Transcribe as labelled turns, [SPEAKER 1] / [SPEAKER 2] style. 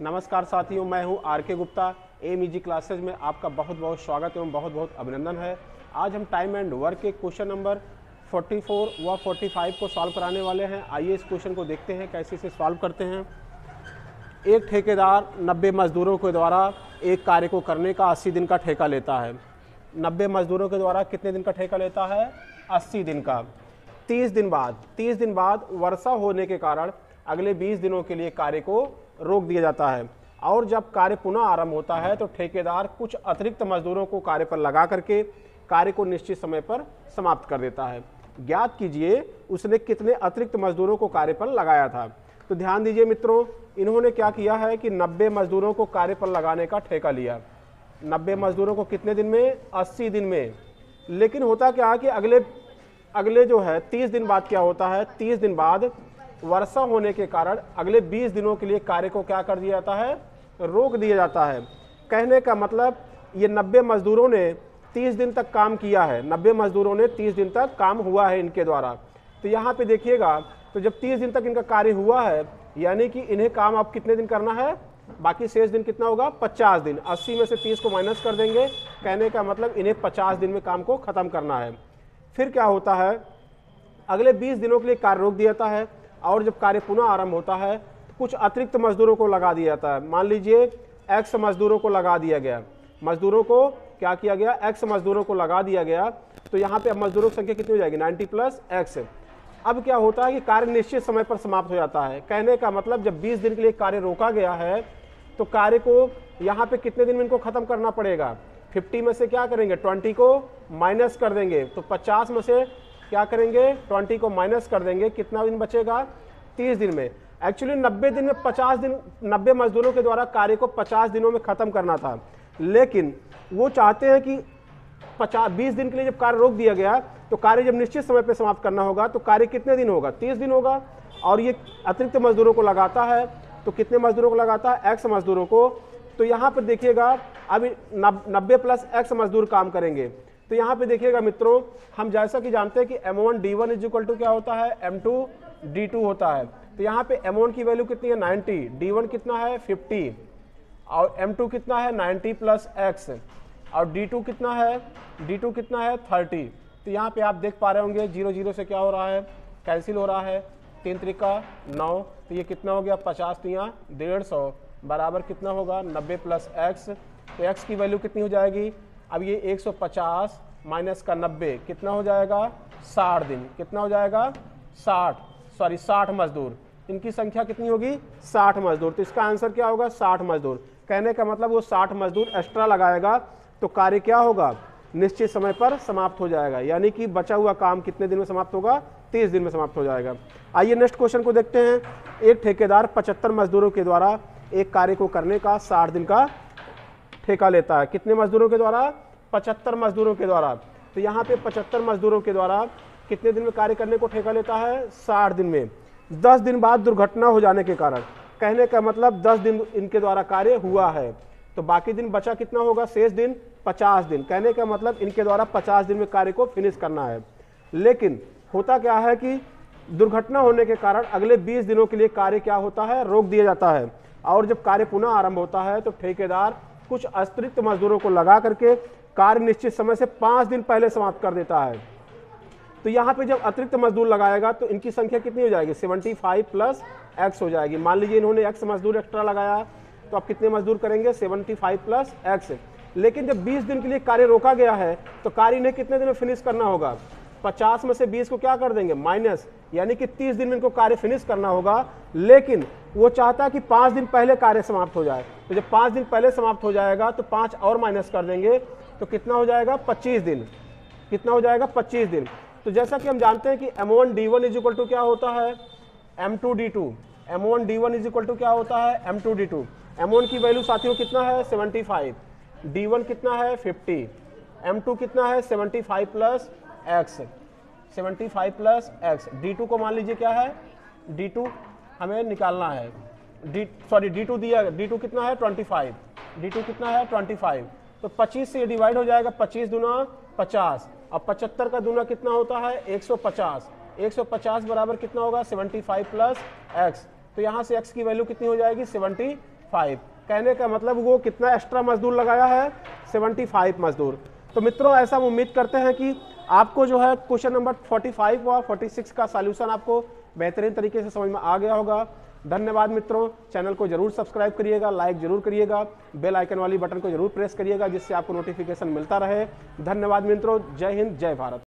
[SPEAKER 1] नमस्कार साथियों, मैं हूं आर के गुप्ता। एमईजी क्लासेज में आपका बहुत बहुत स्वागत एवं बहुत बहुत अभिनंदन है। आज हम टाइम एंड वर्क के क्वेश्चन नंबर 44 व 45 को सॉल्व कराने वाले हैं। आइए इस क्वेश्चन को देखते हैं कैसे इसे सॉल्व करते हैं। एक ठेकेदार 90 मजदूरों के द्वारा एक कार्य को करने का 80 दिन का ठेका लेता है। 90 मजदूरों के द्वारा कितने दिन का ठेका लेता है? 80 दिन का। 30 दिन बाद वर्षा होने के कारण अगले 20 दिनों के लिए कार्य को रोक दिया जाता है और जब कार्य पुनः आरंभ होता है तो ठेकेदार कुछ अतिरिक्त मजदूरों को कार्य पर लगा करके कार्य को निश्चित समय पर समाप्त कर देता है। ज्ञात कीजिए उसने कितने अतिरिक्त मजदूरों को कार्य पर लगाया था। तो ध्यान दीजिए मित्रों, इन्होंने क्या किया है कि 90 मजदूरों को कार्य पर लगाने का ठेका लिया। 90 मजदूरों को कितने दिन में? 80 दिन में। लेकिन होता क्या है कि अगले जो है 30 दिन बाद क्या होता है? 30 दिन बाद वर्षा होने के कारण अगले 20 दिनों के लिए कार्य को क्या कर दिया जाता है? रोक दिया जाता है। कहने का मतलब ये 90 मजदूरों ने 30 दिन तक काम किया है। 90 मजदूरों ने 30 दिन तक काम हुआ है इनके द्वारा। तो यहाँ पे देखिएगा, तो जब 30 दिन तक इनका कार्य हुआ है यानी कि इन्हें काम अब कितने दिन करना है? बाकी शेष दिन कितना होगा? 50 दिन। 80 में से 30 को माइनस कर देंगे। कहने का मतलब इन्हें 50 दिन में काम को खत्म करना है। फिर क्या होता है? अगले 20 दिनों के लिए कार्य रोक दिया जाता है और जब कार्य पुनः आरंभ होता है तो कुछ अतिरिक्त मजदूरों को लगा दिया जाता है। मान लीजिए एक्स मजदूरों को लगा दिया गया। मजदूरों को क्या किया गया? एक्स मजदूरों को लगा दिया गया। तो यहाँ पे अब मजदूरों की संख्या कितनी हो जाएगी? 90 प्लस एक्स। अब क्या होता है कि कार्य निश्चित समय पर समाप्त हो जाता है। कहने का मतलब जब 20 दिन के लिए कार्य रोका गया है तो कार्य को यहाँ पे कितने दिन में इनको खत्म करना पड़ेगा? 50 में से क्या करेंगे? 20 को माइनस कर देंगे। तो 50 में से क्या करेंगे? 20 को माइनस कर देंगे। कितना दिन बचेगा? 30 दिन में। एक्चुअली 90 दिन में 50 दिन 90 मजदूरों के द्वारा कार्य को 50 दिनों में खत्म करना था, लेकिन वो चाहते हैं कि 20 दिन के लिए जब कार्य रोक दिया गया तो कार्य जब निश्चित समय पर समाप्त करना होगा तो कार्य कितने दिन होगा? 30 दिन होगा। और ये अतिरिक्त मजदूरों को लगाता है। तो कितने मजदूरों को लगाता है? एक्स मजदूरों को। तो यहाँ पर देखिएगा अभी 90 प्लस एक्स मजदूर काम करेंगे। तो यहाँ पे देखिएगा मित्रों, हम जैसा कि जानते हैं कि M1 D1 is equal to क्या होता है? M2 D2 होता है। तो यहाँ पे M1 की वैल्यू कितनी है? 90। D1 कितना है? 50। और M2 कितना है? 90 प्लस एक्स। और D2 कितना है? D2 कितना है? 30। तो यहाँ पे आप देख पा रहे होंगे 0 0 से क्या हो रहा है? कैंसिल हो रहा है। 3 त्रिका 9। तो ये कितना हो गया? 50 तिया 150 बराबर कितना होगा? 90 प्लस एक्स। तो एक्स की वैल्यू कितनी हो जाएगी? अब ये 150 माइनस का 90 कितना हो जाएगा? 60 दिन। कितना हो जाएगा? 60 मजदूर। इनकी संख्या कितनी होगी? 60 मजदूर। तो इसका आंसर क्या होगा? 60 मजदूर। कहने का मतलब वो 60 मजदूर एक्स्ट्रा लगाएगा तो कार्य क्या होगा? निश्चित समय पर समाप्त हो जाएगा। यानी कि बचा हुआ काम कितने दिन में समाप्त होगा? 30 दिन में समाप्त हो जाएगा। आइए नेक्स्ट क्वेश्चन को देखते हैं। एक ठेकेदार 75 मजदूरों के द्वारा एक कार्य को करने का 60 दिन का ठेका लेता है। कितने मजदूरों के द्वारा? 75 मजदूरों के द्वारा। तो यहाँ पे 75 मजदूरों के द्वारा कितने दिन में कार्य करने को ठेका लेता है? 60 दिन में। 10 दिन बाद दुर्घटना हो जाने के कारण, कहने का मतलब 10 दिन इनके द्वारा कार्य हुआ है तो बाकी दिन बचा कितना होगा? शेष दिन 50 दिन। कहने का मतलब इनके द्वारा 50 दिन में कार्य को फिनिश करना है। लेकिन होता क्या है कि दुर्घटना होने के कारण अगले 20 दिनों के लिए कार्य क्या होता है? रोक दिया जाता है और जब कार्य पुनः आरंभ होता है तो ठेकेदार कुछ अतिरिक्त मजदूरों को लगा करके कार्य निश्चित समय से 5 दिन पहले समाप्त कर देता है। तो यहाँ पे जब अतिरिक्त मजदूर लगाएगा तो इनकी संख्या कितनी हो जाएगी? 75 प्लस एक्स हो जाएगी। मान लीजिए इन्होंने एक्स मजदूर एक्स्ट्रा लगाया तो आप कितने मजदूर करेंगे? 75 प्लस एक्स। लेकिन जब 20 दिन के लिए कार्य रोका गया है तो कार्य ने कितने दिन में फिनिश करना होगा? 50 में से 20 को क्या कर देंगे? माइनस। यानी कि 30 दिन में इनको कार्य फिनिश करना होगा। लेकिन वो चाहता है कि 5 दिन पहले कार्य समाप्त हो जाए। तो जब 5 दिन पहले समाप्त हो जाएगा तो 5 और माइनस कर देंगे तो कितना हो जाएगा? 25 दिन। कितना हो जाएगा? 25 दिन। तो जैसा कि हम जानते हैं कि M1 D1 is equal to क्या होता है? M2 D2। M1 D1 is equal to क्या होता है? M2 D2। M1 की वैल्यू साथियों कितना है? 75। D1 कितना है? 50। M2 कितना है? 75 plus x. 75 plus x. D2 को मान लीजिए क्या है? D2 हमें निकालना है। D2 दिया। D2 कितना है? 25। D2 कितना है? 25। तो 25 से ये डिवाइड हो जाएगा। 25 दूना 50 और 75 का दूना कितना होता है? 150। 150 बराबर कितना होगा? 75 प्लस एक्स। तो यहाँ से x की वैल्यू कितनी हो जाएगी? 75। कहने का मतलब वो कितना एक्स्ट्रा मजदूर लगाया है, 75 मजदूर। तो मित्रों ऐसा हम उम्मीद करते हैं कि आपको जो है क्वेश्चन नंबर 45 व 46 का सॉल्यूशन आपको बेहतरीन तरीके से समझ में आ गया होगा। धन्यवाद मित्रों, चैनल को जरूर सब्सक्राइब करिएगा, लाइक जरूर करिएगा, बेल आइकन वाली बटन को जरूर प्रेस करिएगा जिससे आपको नोटिफिकेशन मिलता रहे। धन्यवाद मित्रों, जय हिंद, जय भारत।